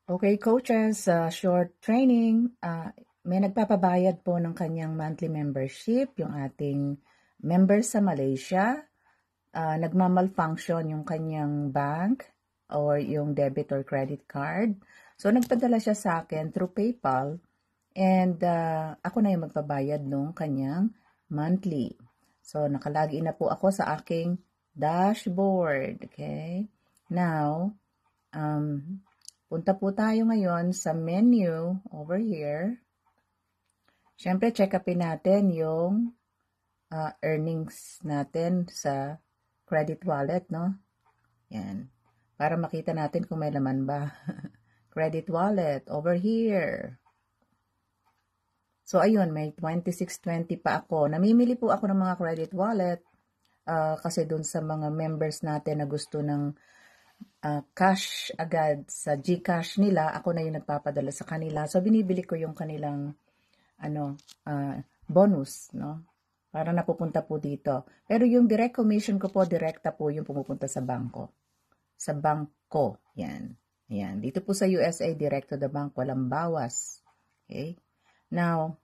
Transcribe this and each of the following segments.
Okay, coaches, short training. May nagpapabayad po ng kanyang monthly membership, yung ating members sa Malaysia. Nagmamalfunction yung kanyang bank or yung debit or credit card. So, nagpadala siya sa akin through PayPal and ako na yung magpabayad nung kanyang monthly. So, nakalagi na po ako sa aking dashboard. Okay? Now, punta po tayo ngayon sa menu over here. Siyempre, check upin natin yung earnings natin sa credit wallet, no? Yan. Para makita natin kung may laman ba. Credit wallet, over here. So, ayun, may 26.20 pa ako. Namimili po ako ng mga credit wallet kasi dun sa mga members natin na gusto ng cash agad sa GCash nila, ako na yung nagpapadala sa kanila. So, binibili ko yung kanilang bonus, no? Para napupunta po dito. Pero yung direct commission ko po, direkta po yung pumupunta sa bangko. Sa bangko. Yan. Ayan. Dito po sa USA, direct to the bank. Walang bawas. Okay? Now,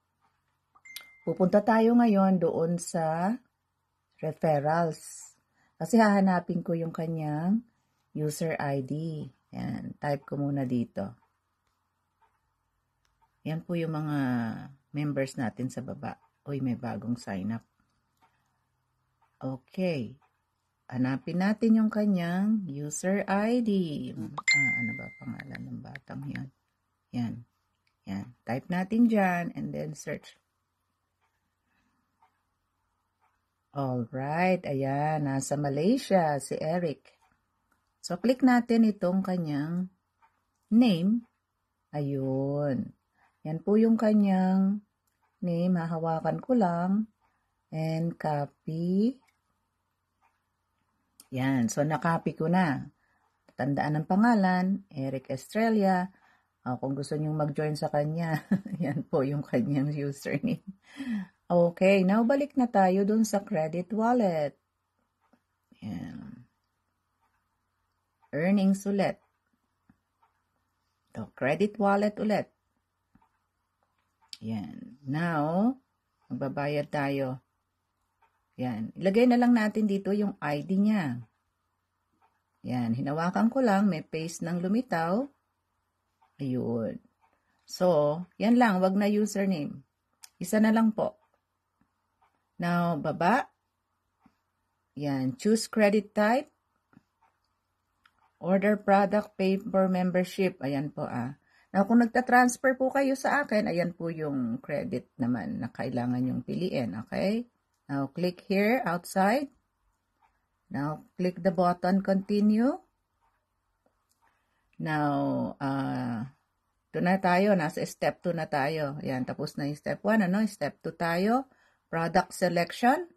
pupunta tayo ngayon doon sa referrals. Kasi hahanapin ko yung kanyang user ID. Yan. Type ko muna dito. Yan po yung mga members natin sa baba. Uy, may bagong sign up. Okay. Hanapin natin yung kanyang user ID. Ano ba pangalan ng batang yan? Yan. Yan. Type natin dyan and then search. Alright. Ayan. Nasa Malaysia si Eric. So, click natin itong kanyang name. Ayun. Yan po yung kanyang name. Hahawakan ko lang. And copy. Yan. So, nakopy ko na. Tandaan ng pangalan. Eric Estrella. Kung gusto nyong mag-join sa kanya, yan po yung kanyang username. Okay. Now, balik na tayo dun sa credit wallet. Yan. Earnings ulit. Ito, credit wallet ulit. Yan. Now, magbabayad tayo. Yan. Ilagay na lang natin dito yung ID niya. Yan. Hinawakan ko lang. May paste ng lumitaw. Ayun. So, yan lang. Wag na username. Isa na lang po. Now, baba. Yan. Choose credit type. Order product, pay for membership. Ayan po Now, kung nagta-transfer po kayo sa akin, ayan po yung credit naman na kailangan yung piliin. Okay? Now, click here, outside. Now, click the button, continue. Now, ito na tayo. Nasa step 2 na tayo. Ayan, tapos na yung step 1. Step 2 tayo. Product selection.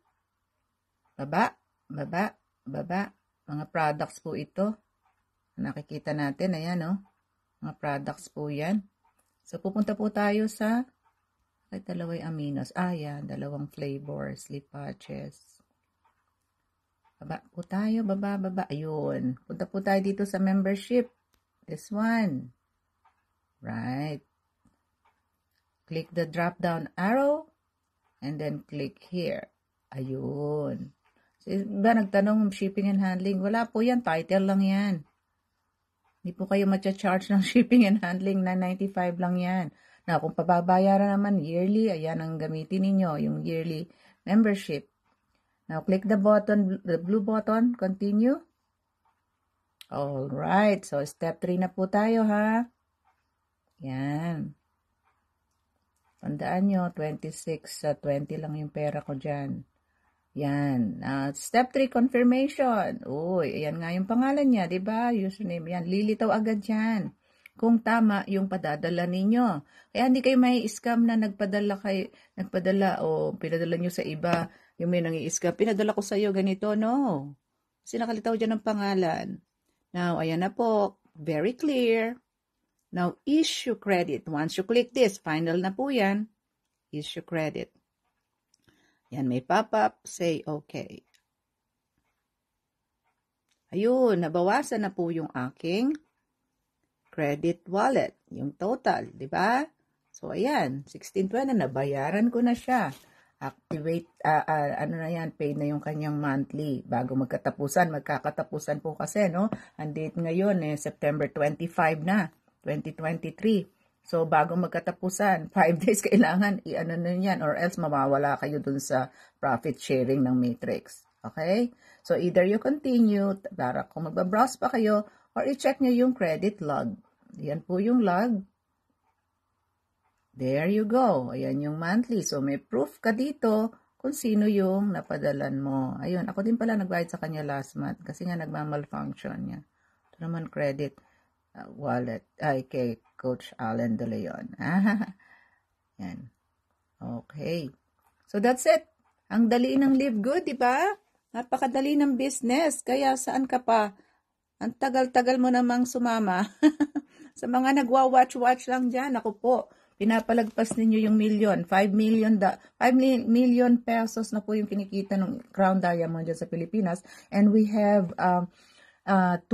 Baba, baba, baba. Mga products po ito. Nakikita natin, ayan, mga products po yan. So, pupunta po tayo sa, dalawang aminos. Yan, dalawang flavors, lipaches. Baba po tayo, baba, baba. Ayun. Punta po tayo dito sa membership. This one. Right. Click the drop-down arrow, and then click here. Ayun. So, iba nagtanong, shipping and handling. Wala po yan, title lang yan. Hindi po kayo matcha-charge ng shipping and handling na 95 lang yan. Na kung pababayaran naman yearly, ayan ang gamitin ninyo, yung yearly membership. Now, click the button, the blue button, continue. Alright, so step 3 na po tayo, ha? Yan. Tandaan nyo, 26-20 lang yung pera ko dyan. Yan. Step 3, confirmation. Uy, ayan nga yung pangalan niya, diba? Username yan. Lilitaw agad yan. Kung tama yung padadala ninyo. Kaya hindi kayo may scam na nagpadala o pinadala nyo sa iba. Yung may nangi-scam, pinadala ko sa iyo ganito. No. Kasi nakalitaw dyan ng pangalan. Now, ayan na po. Very clear. Now, issue credit. Once you click this, final na po yan. Issue credit. Yan, may pop-up, say okay. Ayun, nabawasan na po yung aking credit wallet, yung total, di ba? So, ayan, 1620 na, nabayaran ko na siya. Activate, ano na yan, pay na yung kanyang monthly bago magkakatapusan po kasi, no? Ang date ngayon, September 25 na, 2023. So, bago magkatapusan, 5 days kailangan, i-ano na yan, or else mawawala kayo dun sa profit sharing ng Matrix. Okay? So, either you continue, para kung magbabrowse pa kayo, or i-check nyo yung credit log. Yan po yung log. There you go. Ayan yung monthly. So, may proof ka dito kung sino yung napadalan mo. Ayun, ako din pala nagbayad sa kanya last month kasi nga nagmamalfunction niya. Ito naman credit wallet ay kay Coach Allen De Leon. Yan. Okay. So, that's it. Ang dali ng Live Good, di ba? Napakadali ng business. Kaya saan ka pa? Ang tagal-tagal mo namang sumama. Sa mga nagwa-watch lang dyan, ako po. Pinapalagpas ninyo yung million. 5 million pesos na po yung kinikita ng Crown Diamond dyan sa Pilipinas. And we have 12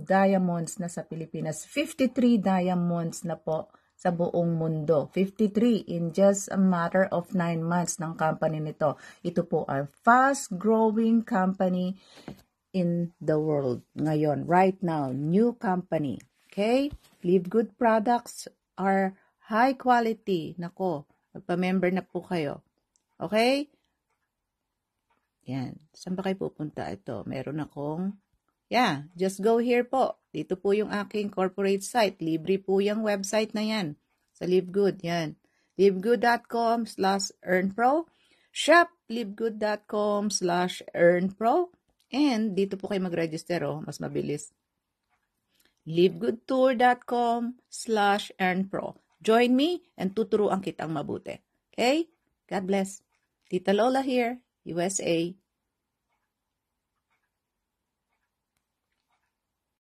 diamonds na sa Pilipinas. 53 diamonds na po sa buong mundo. 53 in just a matter of 9 months ng company nito. Ito po ay fast-growing company in the world ngayon. Right now, new company. Okay? Live Good products are high quality. Nako, magpa-member na po kayo. Okay? Yan. Saan ba kayo pupunta? Ito, meron akong, just go here po. Dito po yung aking corporate site. Libre po yung website na yan. Sa Live Good, yan. livegood.com/earnpro. Shop livegood.com/earnpro. And dito po kayo mag-register, mas mabilis. livegoodtour.com/earnpro. Join me and tuturuan kitang mabuti. Okay? God bless. Tita Lola here, USA.